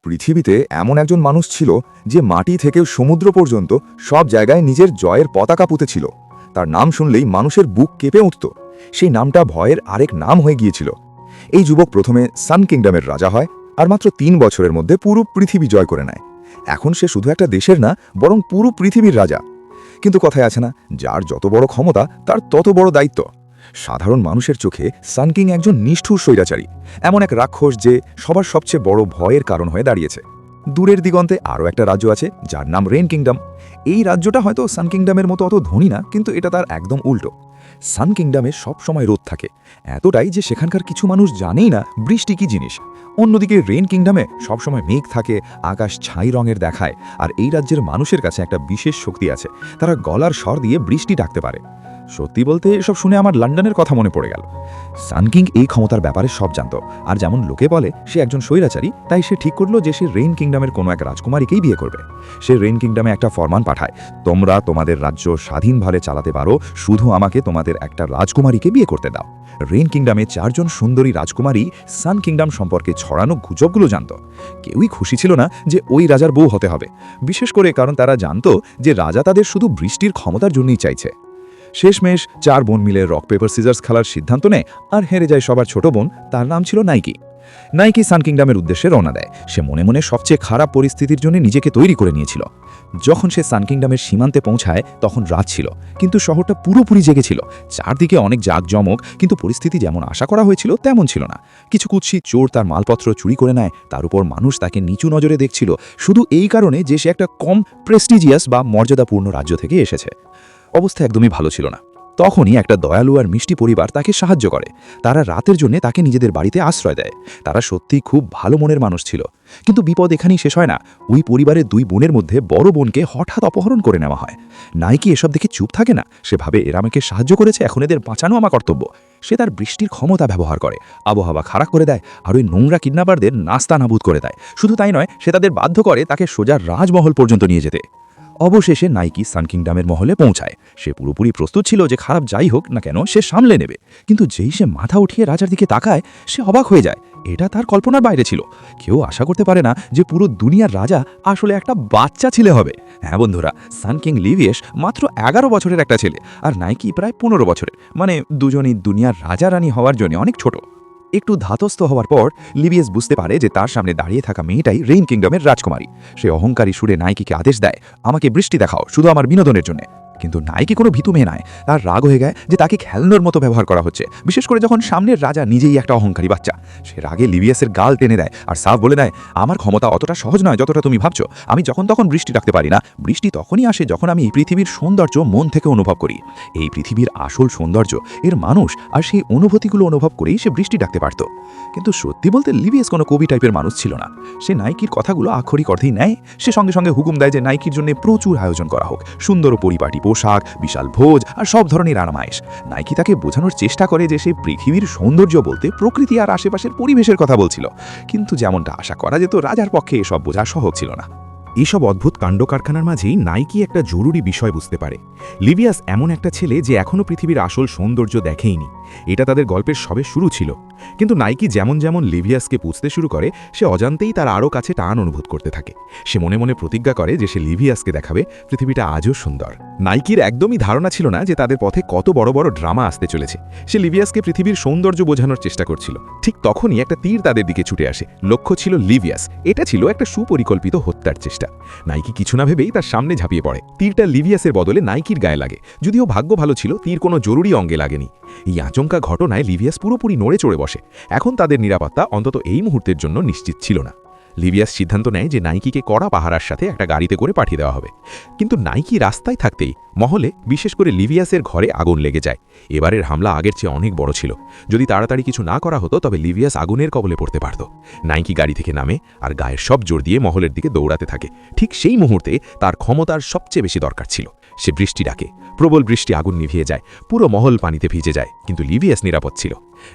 পৃথিবীতে এমন একজন মানুষ ছিল যে মাটি থেকে সমুদ্র পর্যন্ত সব জায়গায় নিজের জয়ের পতাকা পুঁতেছিল। তার নাম শুনলেই মানুষের বুক কেঁপে উঠত। সেই নামটা ভয়ের আরেক নাম হয়ে গিয়েছিল। এই যুবক প্রথমে সান কিংডমের রাজা হয়, আর মাত্র ৩ বছরের মধ্যে পুরো পৃথিবী জয় করে নেয়। এখন সে শুধু একটা দেশের না, বরং পুরো পৃথিবীর রাজা। কিন্তু কথায় আছে না, যার যত বড় ক্ষমতা তার তত বড় দায়িত্ব। সাধারণ মানুষের চোখে সান কিং একজন নিষ্ঠুর স্বৈরাচারী, এমন এক রাক্ষস যে সবার সবচেয়ে বড় ভয়ের কারণ হয়ে দাঁড়িয়েছে। দূরের দিগন্তে আরও একটা রাজ্য আছে যার নাম রেন কিংডম। এই রাজ্যটা হয়তো সান কিংডমের মতো অত ধনী না, কিন্তু এটা তার একদম উল্টো। সান কিংডমে সবসময় রোদ থাকে, এতটাই যে সেখানকার কিছু মানুষ জানেই না বৃষ্টি কি জিনিস। অন্যদিকে রেন কিংডমে সবসময় মেঘ থাকে, আকাশ ছাই রঙের দেখায়। আর এই রাজ্যের মানুষের কাছে একটা বিশেষ শক্তি আছে, তারা গলার স্বর দিয়ে বৃষ্টি ডাকতে পারে। সত্যি বলতে এসব শুনে আমার লন্ডনের কথা মনে পড়ে গেল। সান কিং এই ক্ষমতার ব্যাপারে সব জানত, আর যেমন লোকে বলে সে একজন স্বৈরাচারী, তাই সে ঠিক করলো যে সে রেইন কিংডমের কোনো এক রাজকুমারীকেই বিয়ে করবে। সে রেইন কিংডমে একটা ফরমান পাঠায়, তোমরা তোমাদের রাজ্য স্বাধীনভাবে চালাতে পারো, শুধু আমাকে তোমাদের একটা রাজকুমারীকে বিয়ে করতে দাও। রেইন কিংডমে 4 জন সুন্দরী রাজকুমারী সান কিংডম সম্পর্কে ছড়ানো গুজবগুলো জানত। কেউই খুশি ছিল না যে ওই রাজার বউ হতে হবে, বিশেষ করে কারণ তারা জানত যে রাজা তাদের শুধু বৃষ্টির ক্ষমতার জন্যই চাইছে। শেষমেশ 4 বোন মিলে রক পেপার সিজার্স খেলার সিদ্ধান্ত নেয়, আর হেরে যায় সবার ছোট বোন, তার নাম ছিল নাইকি। নাইকি সান কিংডমের উদ্দেশ্যে রওনা দেয়। সে মনে মনে সবচেয়ে খারাপ পরিস্থিতির জন্য নিজেকে তৈরি করে নিয়েছিল। যখন সে সান কিংডমের সীমান্তে পৌঁছায় তখন রাত ছিল, কিন্তু শহরটা পুরোপুরি জেগেছিল। চারদিকে অনেক জাঁকজমক, কিন্তু পরিস্থিতি যেমন আশা করা হয়েছিল তেমন ছিল না। কিছু কুৎসিত চোর তার মালপত্র চুরি করে নেয়, তার উপর মানুষ তাকে নিচু নজরে দেখছিল, শুধু এই কারণে যে সে একটা কম প্রেস্টিজিয়াস বা মর্যাদাপূর্ণ রাজ্য থেকে এসেছে। অবস্থা একদমই ভালো ছিল না। তখনই একটা দয়ালু আর মিষ্টি পরিবার তাকে সাহায্য করে। তারা রাতের জন্য তাকে নিজেদের বাড়িতে আশ্রয় দেয়। তারা সত্যিই খুব ভালো মনের মানুষ ছিল। কিন্তু বিপদ এখানেই শেষ হয় না। ওই পরিবারের 2 বোনের মধ্যে বড় বোনকে হঠাৎ অপহরণ করে নেওয়া হয়। নাইকি এসব দেখে চুপ থাকে না। সে ভাবে এরা আমাকে সাহায্য করেছে, এখন এদের বাঁচানো আমার কর্তব্য। সে তার বৃষ্টির ক্ষমতা ব্যবহার করে, আবহাওয়া খারাপ করে দেয়, আর ওই নোংরা কিডন্যাপারদের নাস্তা নাবুদ করে দেয়। শুধু তাই নয়, সে তাদের বাধ্য করে তাকে সোজা রাজমহল পর্যন্ত নিয়ে যেতে। অবশেষে নাইকি সান কিংডমের মহলে পৌঁছায়। সে পুরোপুরি প্রস্তুত ছিল যে খারাপ যাই হোক না কেন সে সামলে নেবে। কিন্তু যেই সে মাথা উঠিয়ে রাজার দিকে তাকায়, সে অবাক হয়ে যায়। এটা তার কল্পনার বাইরে ছিল। কেউ আশা করতে পারে না যে পুরো দুনিয়ার রাজা আসলে একটা বাচ্চা ছেলে হবে। হ্যাঁ বন্ধুরা, সান কিং লিভিয়েস মাত্র 11 বছরের একটা ছেলে, আর নাইকি প্রায় 15 বছরের। মানে দুজনই দুনিয়ার রাজা রানী হওয়ার জন্য অনেক ছোট। একটু ধাতস্থ হওয়ার পর লিভিয়াস বুঝতে পারে যে তার সামনে দাঁড়িয়ে থাকা মেয়েটাই রেইন কিংডমের রাজকুমারী। সে অহংকারী সুরে নাইকিকে আদেশ দেয়, আমাকে বৃষ্টি দেখাও, শুধু আমার বিনোদনের জন্য। কিন্তু নাইকি কোনো ভীতু মেয়ে নয়। তার রাগ হয়ে যায় যে তাকে খেলনার মতো ব্যবহার করা হচ্ছে, বিশেষ করে যখন সামনের রাজা নিজেই একটা অহংকারী বাচ্চা। সে রাগে লিভিয়াসের গাল টেনে দেয় আর সাফ বলে দেয়, আমার ক্ষমতা অতটা সহজ নয় যতটা তুমি ভাবছো। আমি যখন তখন বৃষ্টি ডাকতে পারি না। বৃষ্টি তখনই আসে যখন আমি এই পৃথিবীর সৌন্দর্য মন থেকে অনুভব করি। এই পৃথিবীর আসল সৌন্দর্য এর মানুষ, আর সেই অনুভূতিগুলো অনুভব করেই সে বৃষ্টি ডাকতে পারত। কিন্তু সত্যি বলতে লিভিয়াস কোনো কবি টাইপের মানুষ ছিল না। সে নাইকির কথাগুলো আক্ষরিক অর্থেই নেয়। সে সঙ্গে সঙ্গে হুকুম দেয় যে নাইকির জন্য প্রচুর আয়োজন করা হোক, সুন্দর পরিপাটি পোশাক, বিশাল ভোজ আর সব ধরনের আরামায়েশ। নাইকি তাকে বোঝানোর চেষ্টা করে যে সেই পৃথিবীর সৌন্দর্য বলতে প্রকৃতি আর আশেপাশের পরিবেশের কথা বলছিল। কিন্তু যেমনটা আশা করা যেত, রাজার পক্ষে এসব বোঝা সহজ ছিল না। এইসব অদ্ভুত কাণ্ডকারখানার মাঝেই নাইকি একটা জরুরি বিষয় বুঝতে পারে। লিভিয়াস এমন একটা ছেলে যে এখনও পৃথিবীর আসল সৌন্দর্য দেখেইনি। এটা তাদের গল্পের সবে শুরু ছিল। কিন্তু নাইকি যেমন যেমন লিভিয়াসকে পুছতে শুরু করে, সে অজান্তেই তার আরও কাছে টান অনুভব করতে থাকে। সে মনে মনে প্রতিজ্ঞা করে যে সে লিভিয়াসকে দেখাবে পৃথিবীটা আজও সুন্দর। নাইকির একদমই ধারণা ছিল না যে তাদের পথে কত বড় বড় ড্রামা আসতে চলেছে। সে লিভিয়াসকে পৃথিবীর সৌন্দর্য বোঝানোর চেষ্টা করছিল। ঠিক তখনই একটা তীর তাদের দিকে ছুটে আসে। লক্ষ্য ছিল লিভিয়াস। এটা ছিল একটা সুপরিকল্পিত হত্যার চেষ্টা। নাইকি কিছু না ভেবেই তার সামনে ঝাঁপিয়ে পড়ে। তীরটা লিভিয়াসের বদলে নাইকির গায়ে লাগে। যদিও ভাগ্য ভালো ছিল, তীর কোনো জরুরি অঙ্গে লাগেনি। এই আচমকা ঘটনায় লিভিয়াস পুরোপুরি নড়ে চড়ে বসে। এখন তাদের নিরাপত্তা অন্তত এই মুহূর্তের জন্য নিশ্চিত ছিল না। লিভিয়াস সিদ্ধান্ত নেয় যে নাইকিকে কড়া পাহারার সাথে একটা গাড়িতে করে পাঠিয়ে দেওয়া হবে। কিন্তু নাইকি রাস্তায় থাকতেই মহলে, বিশেষ করে লিভিয়াসের ঘরে আগুন লেগে যায়। এবারের হামলা আগের চেয়ে অনেক বড় ছিল। যদি তাড়াতাড়ি কিছু না করা হতো তবে লিভিয়াস আগুনের কবলে পড়তে পারত। নাইকি গাড়ি থেকে নামে আর গায়ের সব জোর দিয়ে মহলের দিকে দৌড়াতে থাকে। ঠিক সেই মুহূর্তে তার ক্ষমতার সবচেয়ে বেশি দরকার ছিল। সে বৃষ্টি ডাকে। প্রবল বৃষ্টি আগুন নিভিয়ে যায়। পুরো মহল পানিতে ভিজে যায়, কিন্তু লিভিয়াস নিরাপদ ছিল।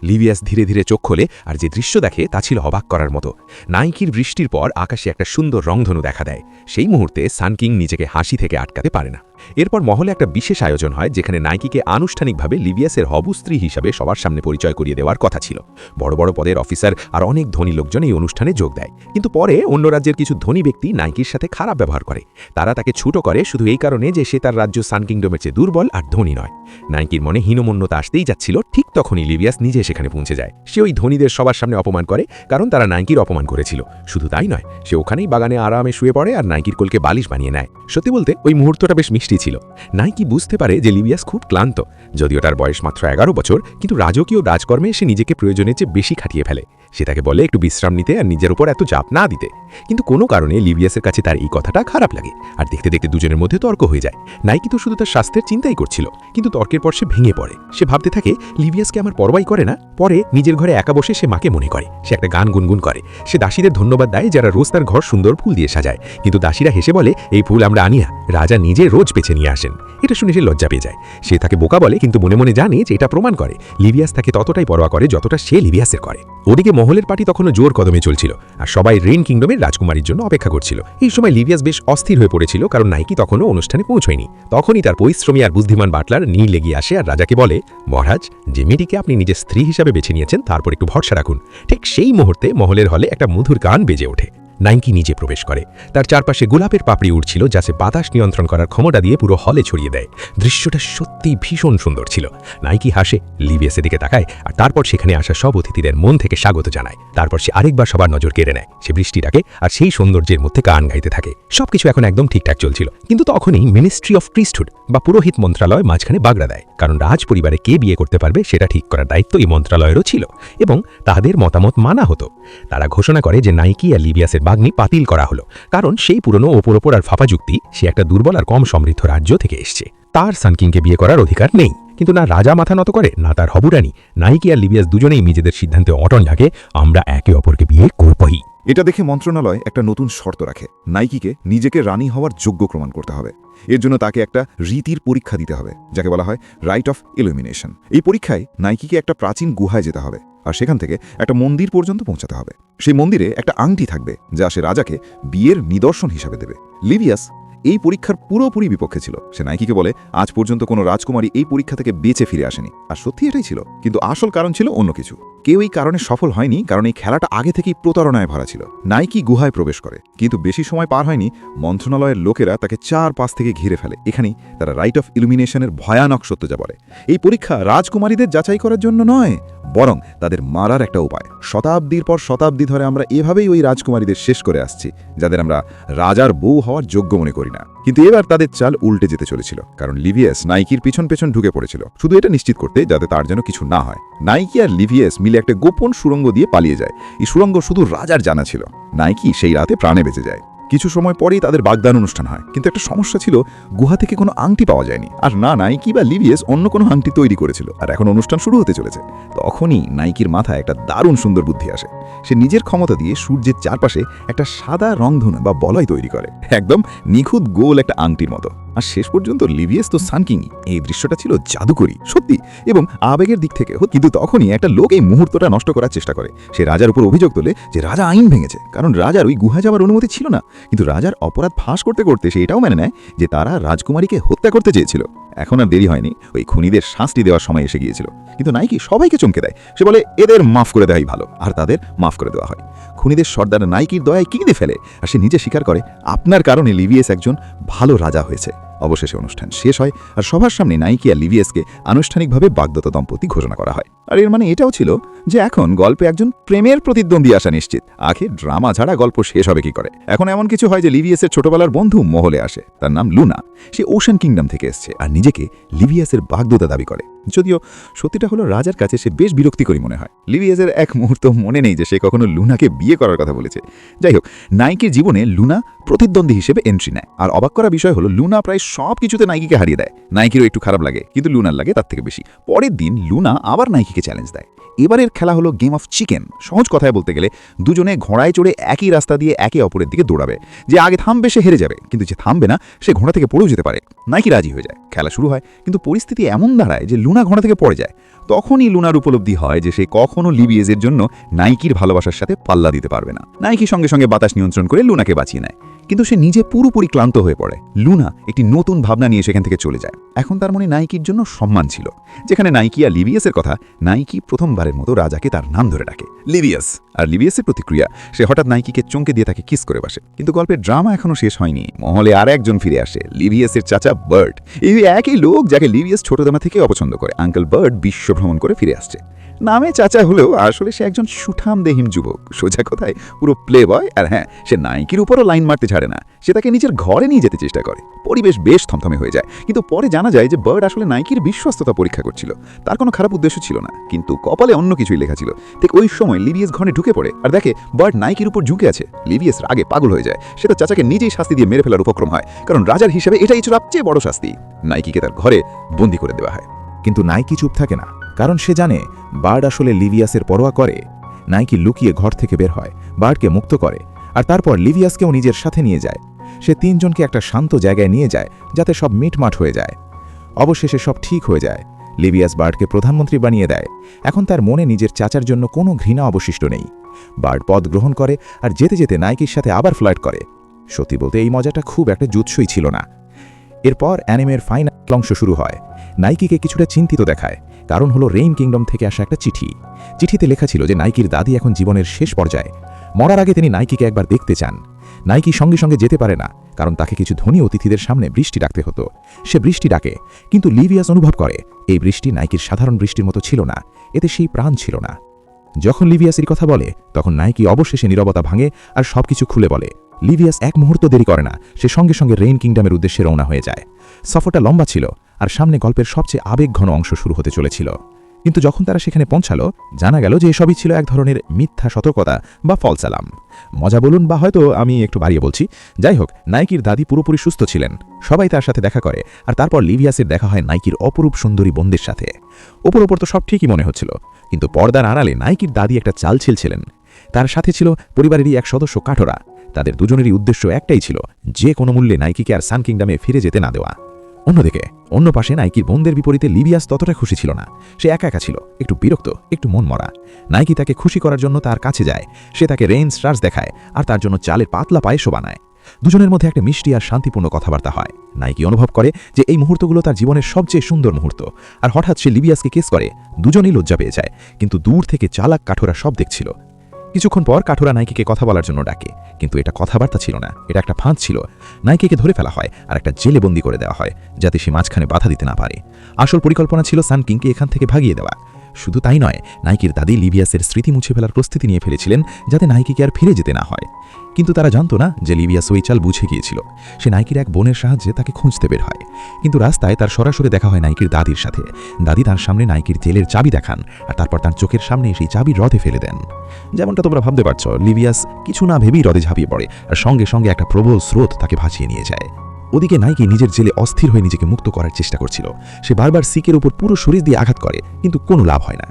লিভিয়াস ধীরে ধীরে চোখ খোলে, আর যে দৃশ্য দেখে তা ছিল অবাক করার মতো। নাইকির বৃষ্টির পর আকাশে একটা সুন্দর রংধনু দেখা দেয়। সেই মুহূর্তে সান কিং নিজেকে হাসি থেকে আটকাতে পারে না। এরপর মহলে একটা বিশেষ আয়োজন হয় যেখানে নাইকিকে আনুষ্ঠানিকভাবে লিভিয়াসের হবু স্ত্রী হিসাবে সবার সামনে পরিচয় করিয়ে দেওয়ার কথা ছিল। বড় বড় পদের অফিসার আর অনেক ধনী লোকজন এই অনুষ্ঠানে যোগ দেয়, কিন্তু পরে অন্য রাজ্যের কিছু ধনী ব্যক্তি নাইকির সাথে খারাপ ব্যবহার করে। তারা তাকে ছোট করে শুধু এই কারণে যে সে তার রাজ্য সান কিংডমের চেয়ে দুর্বল আর ধনী নয়। নাইকির মনে হীনমন্যতা আসতেই যাচ্ছিল, ঠিক তখনই লিভিয়াস নিজে সেখানে পৌঁছে যায়। সে ওই ধনীদের সবার সামনে অপমান করে, কারণ তারা নাইকির অপমান করেছিল। শুধু তাই নয়, সে ওখানেই বাগানে আরামে শুয়ে পড়ে আর নাইকির কোলকে বালিশ বানিয়ে নেয়। সত্যি বলতে ওই মুহূর্তটা বেশ মিষ্টি ছিল। নাইকি বুঝতে পারে যে লিভিয়াস খুব ক্লান্ত। যদিও তার বয়স মাত্র 11 বছর, কিন্তু রাজকীয় রাজকর্মে সে নিজেকে প্রয়োজনের চেয়ে বেশি খাটিয়ে ফেলে। সে তাকে বলে একটু বিশ্রাম নিতে আর নিজের উপর এত চাপ না দিতে। কিন্তু কোনো কারণে লিভিয়াসের কাছে তার এই কথাটা খারাপ লাগে, আর দেখতে দেখতে দুজনের মধ্যে তর্ক হয়ে যায়। নাইকি তো শুধু তার স্বাস্থ্যের চিন্তাই করছিল, কিন্তু তর্কের পর সে ভেঙে পড়ে। সে ভাবতে থাকে লিভিয়াসকে আমার পরবাই করে না। পরে নিজের ঘরে একা বসে সে মাকে মনে করে। সে একটা গান গুনগুন করে। সে দাসীদের ধন্যবাদ দেয় যারা রোজ তার ঘর সুন্দর ফুল দিয়ে সাজায়, কিন্তু দাসীরা হেসে বলে এই ফুল আমরা আনি না, রাজা নিজে রোজ বেছে নিয়ে আসেন। এটা শুনে সে লজ্জা পেয়ে যায়। সে তাকে বোকা বলে, কিন্তু মনে মনে জানে যে এটা প্রমাণ করে লিভিয়াস তাকে ততটাই পরোয়া করে যতটা সে লিভিয়াসের করে। ওদিকে মহলের পার্টি তখনও জোর কদমে চলছিল, আর সবাই রেইন কিংডমের রাজকুমারীর জন্য অপেক্ষা করছিল। এই সময় লিভিয়াস বেশ অস্থির হয়ে পড়েছিল, কারণ নাইকি তখনও অনুষ্ঠানে পৌঁছয়নি। তখনই তার পরিশ্রমী আর বুদ্ধিমান বাটলার নীল এগিয়ে আসে আর রাজাকে বলে, মহারাজ, যে মেয়েটিকে আপনি নিজের স্ত্রী হিসাবে বেছে নিয়েছেন তারপর একটু ভরসা রাখুন। ঠিক সেই মুহূর্তে মহলের হলে একটা মধুর গান বেজে ওঠে। নাইকি নিজে প্রবেশ করে। তার চারপাশে গোলাপের পাপড়ি উড়ছিল, যা সে বাতাস নিয়ন্ত্রণ করার ক্ষমতা দিয়ে পুরো হলে ছড়িয়ে দেয়। দৃশ্যটা সত্যিই ভীষণ সুন্দর ছিল। নাইকি হাসে, লিভিয়াসের দিকে তাকায়, আর তারপর সেখানে আসা সব অতিথিদের মন থেকে স্বাগত জানায়। তারপর সে আরেকবার সবার নজর কেড়ে নেয়। সে বৃষ্টি ডাকে আর সেই সৌন্দর্যের মধ্যে গান গাইতে থাকে। সবকিছু এখন একদম ঠিকঠাক চলছিল, কিন্তু তখনই মিনিস্ট্রি অফ প্রিস্টহুড বা পুরোহিত মন্ত্রণালয় মাঝখানে বাগড়া দেয়। কারণ রাজ পরিবারে কে বিয়ে করতে পারবে সেটা ঠিক করার দায়িত্ব এই মন্ত্রণালয়েরও ছিল, এবং তাদের মতামত মানা হতো। তারা ঘোষণা করে যে নাইকি আর লিভিয়াসের বাগ্নি বাতিল করা হলো, কারণ সেই পুরনো ওপর আর ফাঁপা যুক্তি, সে একটা দুর্বল আর কম সমৃদ্ধ রাজ্য থেকে এসছে। তার সানকিংকে বিয়ে করার অধিকার নেই। কিন্তু না রাজা মাথা নত করে, না তার হবুরানী। নাইকি আর লিভিয়াস দুজনেই নিজেদের সিদ্ধান্তে অটল থাকে, আমরা একে অপরকে বিয়ে করবই। এটা দেখে মন্ত্রণালয় একটা নতুন শর্ত রাখে, নাইকিকে নিজেকে রানী হওয়ার যোগ্য প্রমাণ করতে হবে। এর জন্য তাকে একটা রীতির পরীক্ষা দিতে হবে, যাকে বলা হয় রাইট অফ ইলুমিনেশন। এই পরীক্ষায় নাইকিকে একটা প্রাচীন গুহায় যেতে হবে, আর সেখান থেকে একটা মন্দির পর্যন্ত পৌঁছাতে হবে। সেই মন্দিরে একটা আংটি থাকবে, যা সে রাজাকে বিয়ের নিদর্শন হিসাবে দেবে। লিভিয়াস এই পরীক্ষার পুরোপুরি বিপক্ষে ছিল। সে নাইকিকে বলে আজ পর্যন্ত কোনো রাজকুমারী এই পরীক্ষা থেকে বেঁচে ফিরে আসেনি, আর সত্যি এটাই ছিল। কিন্তু আসল কারণ ছিল অন্য কিছু। কেউ এই কারণে সফল হয়নি, কারণ এই খেলাটা আগে থেকেই প্রতারণায় ভরা ছিল। নাইকি গুহায় প্রবেশ করে, কিন্তু বেশি সময় পার হয়নি, মন্ত্রণালয়ের লোকেরা তাকে চারপাশ থেকে ঘিরে ফেলে। এখানেই তারা রাইট অফ ইলুমিনেশনের ভয়ানক সত্য যা বলে। এই পরীক্ষা রাজকুমারীদের যাচাই করার জন্য নয়, বরং তাদের মারার একটা উপায়। শতাব্দীর পর শতাব্দী ধরে আমরা এভাবেই ওই রাজকুমারীদের শেষ করে আসছি, যাদের আমরা রাজার বউ হওয়ার যোগ্য মনে করি না। কিন্তু এবার তাদের চাল উল্টে যেতে চলেছিল, কারণ লিভিয়াস নাইকির পিছন পেছন ঢুকে পড়েছিল, শুধু এটা নিশ্চিত করতে যাতে তার যেন কিছু না হয়। নাইকি আর লিভিয়াস মিলে একটা গোপন সুড়ঙ্গ দিয়ে পালিয়ে যায়। এই সুড়ঙ্গ শুধু রাজার জানা ছিল। নাইকি সেই রাতে প্রাণে বেঁচে যায়। কিছু সময় পরেই তাদের বাগদান অনুষ্ঠান হয়, কিন্তু একটা সমস্যা ছিল, গুহা থেকে কোনো আংটি পাওয়া যায়নি। আর না নাইকি বা লিভিয়াস অন্য কোনো আংটি তৈরি করেছিল, আর এখন অনুষ্ঠান শুরু হতে চলেছে। তখনই নাইকির মাথায় একটা দারুণ সুন্দর বুদ্ধি আসে। সে নিজের ক্ষমতা দিয়ে সূর্যের চারপাশে একটা সাদা রংধনু বা বলয় তৈরি করে, একদম নিখুঁত গোল একটা আংটির মতো। আর শেষ পর্যন্ত লিভিয়াস তো সানকিংই। এই দৃশ্যটা ছিল জাদুকরী সত্যি, এবং আবেগের দিক থেকে। কিন্তু তখনই একটা লোক এই মুহূর্তটা নষ্ট করার চেষ্টা করে। সে রাজার উপর অভিযোগ তোলে যে রাজা আইন ভেঙেছে, কারণ রাজার ওই গুহা যাওয়ার অনুমতি ছিল না। কিন্তু রাজার অপরাধ ফাঁস করতে করতে সে এটাও মেনে নেয় যে তারা রাজকুমারীকে হত্যা করতে চেয়েছিল। এখন আর দেরি হয়নি, ওই খুনিদের শাস্তি দেওয়ার সময় এসে গিয়েছিল। কিন্তু নাইকি সবাইকে চমকে দেয়। সে বলে এদের মাফ করে দেওয়াই ভালো, আর তাদের মাফ করে দেওয়া হয়। খুনিদের সর্দার নাইকির দয়ায় কিনে ফেলে, আর সে নিজে স্বীকার করে আপনার কারণে লিভিয়াস একজন ভালো রাজা হয়েছে। অবশেষে অনুষ্ঠান শেষ হয়, আর সবার সামনে নাইকি আর লিভিয়াসকে আনুষ্ঠানিকভাবে বাগদত্ত দম্পতি ঘোষণা করা হয়। আর এর মানে এটাও ছিল যে এখন গল্পে একজন প্রেমের প্রতিদ্বন্দ্বী আসা নিশ্চিত। আখের ড্রামা ছাড়া গল্প শেষ হবে কি করে? এখন এমন কিছু হয় যে লিভিয়াসের ছোটবেলার বন্ধু মহলে আসে। তার নাম লুনা। সে ওশান কিংডম থেকে এসছে আর নিজেকে লিভিয়াসের বাগদত্তা দাবি করে। যদিও সত্যিটা হলো রাজার কাছে সে বেশ বিরক্তিকরী মনে হয়। লিভিয়াসের এক মুহূর্ত মনে নেই যে সে কখনো লুনাকে বিয়ে করার কথা বলেছে। যাই হোক, নাইকির জীবনে লুনা প্রতিদ্বন্দ্বী হিসেবে এন্ট্রি নেয়। আর অবাক করা বিষয় হলো লুনা প্রায় সব কিছুতে নাইকিকে হারিয়ে দেয়। নাইকিরও একটু খারাপ লাগে, কিন্তু লুনার লাগে তার থেকে বেশি। পরের দিন লুনা আবার নাইকিকে চ্যালেঞ্জ দেয়। এবারের খেলা হলো গেম অফ চিকেন। সহজ কথায় বলতে গেলে দুজনে ঘোড়ায় চড়ে একই রাস্তা দিয়ে একে অপরের দিকে দৌড়াবে। যে আগে থামবে সে হেরে যাবে, কিন্তু যে থামবে না সে ঘোড়া থেকে পড়েও যেতে পারে। নাইকি রাজি হয়ে যায়। খেলা শুরু হয়, কিন্তু পরিস্থিতি এমন দাঁড়ায় যে লুনা ঘোড়া থেকে পড়ে যায়। তখনই লুনার উপলব্ধি হয় যে সে কখনো লিভিয়াসের জন্য নাইকির ভালোবাসার সাথে পাল্লা দিতে পারবে না। নাইকি সঙ্গে সঙ্গে বাতাস নিয়ন্ত্রণ করে লুনাকে বাঁচিয়ে নেয়। কিন্তু সে নিজে পুরোপুরি ক্লান্ত হয়ে পড়ে। লুনা একটি নতুন ভাবনা নিয়ে সেখান থেকে চলে যায়। এখন তার মনে নাইকির জন্য সম্মান ছিল। যেখানে নাইকি আর লিভিয়াসের কথা, নাইকি প্রথমবারের মতো রাজাকে তার নাম ধরে ডাকে, লিভিয়াস। আর লিভিয়াসের প্রতিক্রিয়া, সে হঠাৎ নাইকিকে চমকে দিয়ে তাকে কিস করে বসে। কিন্তু গল্পের ড্রামা এখনো শেষ হয়নি। মহলে আর একজন ফিরে আসে, লিভিয়াসের চাচা বার্ট। এই একই লোক যাকে লিভিয়াস ছোটবেলা থেকে অপছন্দ করে। আঙ্কেল বার্ট বিশ্ব ভ্রমণ করে ফিরে আসছে। নামে চাচা হলেও আসলে সে একজন সুঠামদেহীন যুবক। সোজা কথায় পুরো প্লে বয়। আর হ্যাঁ, সে নাইকির উপরও লাইন মারতে ছাড়ে না। সে তাকে নিজের ঘরে নিয়ে যেতে চেষ্টা করে। পরিবেশ বেশ থমথমে হয়ে যায়। কিন্তু পরে জানা যায় যে বার্ড আসলে নাইকির বিশ্বস্ততা পরীক্ষা করছিল। তার কোনো খারাপ উদ্দেশ্য ছিল না, কিন্তু কপালে অন্য কিছুই লেখা ছিল। ঠিক ওই সময় লিভিয়াস ঘরে ঢুকে পড়ে আর দেখে বার্ড নাইকির উপর ঝুঁকে আছে। লিভিয়াস রাগে পাগল হয়ে যায়। সে তার চাচাকে নিজেই শাস্তি দিয়ে মেরে ফেলার উপক্রম হয়, কারণ রাজার হিসেবে এটাই ছিল সবচেয়ে বড় শাস্তি। নাইকিকে তার ঘরে বন্দি করে দেওয়া হয়। কিন্তু নাইকি চুপ থাকে না, কারণ সে জানে বার্ড আসলে লিভিয়াসের পরোয়া করে। নাইকি লুকিয়ে ঘর থেকে বের হয়, বার্ডকে মুক্ত করে, আর তারপর লিভিয়াসকেও নিজের সাথে নিয়ে যায়। সে তিনজনকে একটা শান্ত জায়গায় নিয়ে যায়, যাতে সব মিটমাট হয়ে যায়। অবশেষে সব ঠিক হয়ে যায়। লিভিয়াস বার্ডকে প্রধানমন্ত্রী বানিয়ে দেয়। এখন তার মনে নিজের চাচার জন্য কোনো ঘৃণা অবশিষ্ট নেই। বার্ড পদ গ্রহণ করে আর যেতে যেতে নাইকির সাথে আবার ফ্লার্ট করে। সত্যি বলতে এই মজাটা খুব একটা জুৎসই ছিল না। এরপর অ্যানিমের ফাইনাল অংশ শুরু হয়। নাইকিকে কিছুটা চিন্তিত দেখায়, কারণ হলো রেইন কিংডম থেকে আসা একটা চিঠি। চিঠিতে লেখা ছিল যে নাইকির দাদি এখন জীবনের শেষ পর্যায়ে। মরার আগে তিনি নাইকিকে একবার দেখতে চান। নাইকি সঙ্গে সঙ্গে যেতে পারে না, কারণ তাকে কিছু ধনী অতিথিদের সামনে বৃষ্টি ডাকতে হতো। সে বৃষ্টি ডাকে, কিন্তু লিভিয়াস অনুভব করে এই বৃষ্টি নাইকির সাধারণ বৃষ্টির মতো ছিল না, এতে সেই প্রাণ ছিল না। যখন লিভিয়াস এর কথা বলে, তখন নাইকি অবশেষে নীরবতা ভাঙে আর সবকিছু খুলে বলে। লিভিয়াস এক মুহূর্ত দেরি করে না, সে সঙ্গে সঙ্গে রেইন কিংডমের উদ্দেশ্যে রওনা হয়ে যায়। সফরটা লম্বা ছিল, আর সামনে গল্পের সবচেয়ে আবেগঘন অংশ শুরু হতে চলেছিল। কিন্তু যখন তারা সেখানে পৌঁছালো, জানা গেল যে এসবই ছিল এক ধরনের মিথ্যা সতর্কতা বা ফলস অ্যালার্ম। মজা বলুন বা হয়তো আমি একটু বাড়িয়ে বলছি, যাই হোক, নাইকির দাদি পুরোপুরি সুস্থ ছিলেন। সবাই তার সাথে দেখা করে, আর তারপর লিভিয়াসের দেখা হয় নাইকির অপরূপ সুন্দরী বোনদের সাথে। ওপর ওপর তো সব ঠিকই মনে হচ্ছিল, কিন্তু পর্দার আড়ালে নাইকির দাদি একটা চাল ছিলেন। তার সাথে ছিল পরিবারেরই এক সদস্য কাঠোরা। তাদের দুজনেরই উদ্দেশ্য একটাই ছিল, যে কোনো মূল্যে নাইকিকে আর সান কিংডমে ফিরে যেতে না দেওয়া। অন্যদিকে অন্য পাশে নাইকির বোনদের বিপরীতে লিভিয়াস ততটা খুশি ছিল না। সে একা একা ছিল, একটু বিরক্ত, একটু মনমরা। নাইকি তাকে খুশি করার জন্য তার কাছে যায়। সে তাকে রেইন স্টার্স দেখায় আর তার জন্য চালের পাতলা পায়েসও বানায়। দুজনের মধ্যে একটা মিষ্টি আর শান্তিপূর্ণ কথাবার্তা হয়। নাইকি অনুভব করে যে এই মুহূর্তগুলো তার জীবনের সবচেয়ে সুন্দর মুহূর্ত। আর হঠাৎ সে লিভিয়াসকে কিস করে। দুজনেই লজ্জা পেয়ে যায়, কিন্তু দূর থেকে চালাক কাঠোরা সব দেখছিল। কিছুক্ষণ পর কাঠোরা নাইকিকে কথা বলার জন্য ডাকে, কিন্তু এটা কথাবার্তা ছিল না, এটা একটা ফাঁদ ছিল। নাইকিকে ধরে ফেলা হয় আর একটা জেলে বন্দি করে দেওয়া হয়, যাতে সে মাঝখানে বাধা দিতে না পারে। আসল পরিকল্পনা ছিল সান কিংকে এখান থেকে ভাগিয়ে দেওয়া। শুধু তাই নয়, নাইকির দাদি লিভিয়াসের স্মৃতি মুছে ফেলার প্রস্তুতি নিয়ে ফেলেছিলেন, যাতে নাইকিকে আর ফিরে যেতে না হয়। কিন্তু তারা জানত না যে লিভিয়াস ওই চাল বুঝে গিয়েছিল। সে নাইকির এক বোনের সাহায্যে তাকে খুঁজতে বের হয়, কিন্তু রাস্তায় তার সরাসরি দেখা হয় নাইকির দাদির সাথে। দাদি তার সামনে নাইকির জেলের চাবি দেখান, আর তারপর তার চোখের সামনে সেই চাবি হ্রদে ফেলে দেন। যেমনটা তোমরা ভাবতে পারছো, লিভিয়াস কিছু না ভেবেই হ্রদে ঝাঁপিয়ে পড়ে, আর সঙ্গে সঙ্গে একটা প্রবল স্রোত তাকে ভাসিয়ে নিয়ে যায়। ওদিকে নাইকি নিজের জেলে অস্থির হয়ে নিজেকে মুক্ত করার চেষ্টা করছিল। সে বারবার সিকের উপর পুরো শরীর দিয়ে আঘাত করে, কিন্তু কোনো লাভ হয় না।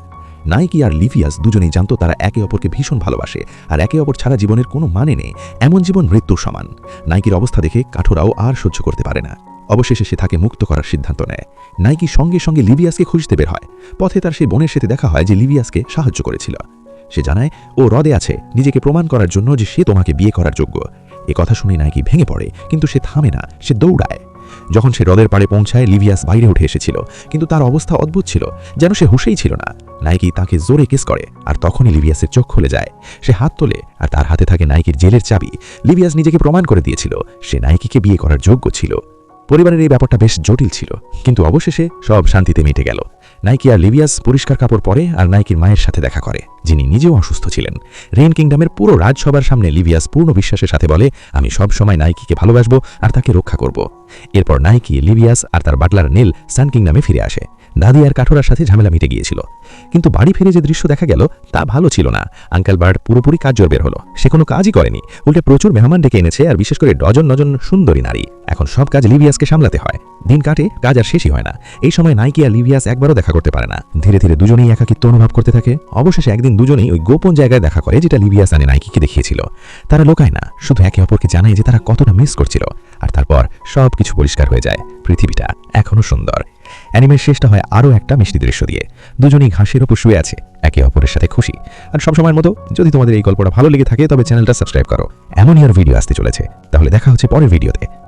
নাইকি আর লিভিয়াস দুজনেই জানত তারা একে অপরকে ভীষণ ভালোবাসে, আর একে অপর ছাড়া জীবনের কোনো মানে নেই। এমন জীবন মৃত্যুর সমান। নাইকির অবস্থা দেখে কাঠোরাও আর সহ্য করতে পারে না। অবশেষে সে তাকে মুক্ত করার সিদ্ধান্ত নেয়। নাইকি সঙ্গে সঙ্গে লিভিয়াসকে খুঁজতে বের হয়। পথে তার সেই বোনের সাথে দেখা হয় যে লিভিয়াসকে সাহায্য করেছিল। সে জানায় ও হ্রদে আছে নিজেকে প্রমাণ করার জন্য যে সে তোমাকে বিয়ে করার যোগ্য। এ কথা শুনে নাইকি ভেঙে পড়ে, কিন্তু সে থামে না, সে দৌড়ায়। যখন সে হ্রদের পাড়ে পৌঁছায়, লিভিয়াস বাইরে উঠে এসেছিল, কিন্তু তার অবস্থা অদ্ভুত ছিল, যেন সে হুঁশেই ছিল না। নাইকি তাকে জোরে কিস করে, আর তখনই লিভিয়াসের চোখ খুলে যায়। সে হাত তোলে, আর তার হাতে থাকে নাইকির জেলের চাবি। লিভিয়াস নিজেকে প্রমাণ করে দিয়েছিল সে নাইকিকে বিয়ে করার যোগ্য ছিল। পরিবারের এই ব্যাপারটা বেশ জটিল ছিল, কিন্তু অবশেষে সব শান্তিতে মিটে গেল। নাইকি আর লিভিয়াস পরিষ্কার কাপড় পরে আর নাইকির মায়ের সাথে দেখা করে, যিনি নিজেও অসুস্থ ছিলেন। রেইন কিংডমের পুরো রাজসভার সামনে লিভিয়াস পূর্ণ বিশ্বাসের সাথে বলে, আমি সব সময় নাইকিকে ভালোবাসবো আর তাকে রক্ষা করব। এরপর নাইকি, লিভিয়াস আর তার বাটলার নীল সান কিংডমে ফিরে আসে। দাদি আর কাঠোরার সাথে ঝামেলা মিটে গিয়েছিল, কিন্তু বাড়ি ফিরে যে দৃশ্য দেখা গেল তা ভালো ছিল না। আঙ্কেল বার্ড পুরোপুরি কাজের বের হলো। সে কোনো কাজই করেনি, উল্টে প্রচুর মেহমান ডেকে এনেছে, আর বিশেষ করে ডজন ডজন সুন্দরী নারী। এখন সব কাজ লিভিয়াসকে সামলাতে হয়। দিন কাটে, কাজ আর শেষই হয় না। এই সময় নাইকি আর লিভিয়াস একবারও দেখা করতে পারে না। ধীরে ধীরে দুজনেই একাকিত্ব অনুভব করতে থাকে। অবশেষে একদিন দুজনেই ওই গোপন জায়গায় দেখা করে, যেটা লিভিয়াস আনে নাইকিকে দেখিয়েছিল। তারা লোকায় না, শুধু একে অপরকে জানায় যে তারা কতটা মিস করছিল। আর তারপর সব কিছু পরিষ্কার হয়ে যায়। পৃথিবীটা এখনো সুন্দর। অ্যানিমের শেষটা হয় আরও একটা মিষ্টি দৃশ্য দিয়ে। দুজনেই ঘাসের ওপর শুয়ে আছে, একে অপরের সাথে খুশি। আর সবসময়ের মতো যদি তোমাদের এই গল্পটা ভালো লেগে থাকে তবে চ্যানেলটা সাবস্ক্রাইব করো। এমনই আর ভিডিও আসতে চলেছে। তাহলে দেখা হচ্ছে পরের ভিডিওতে।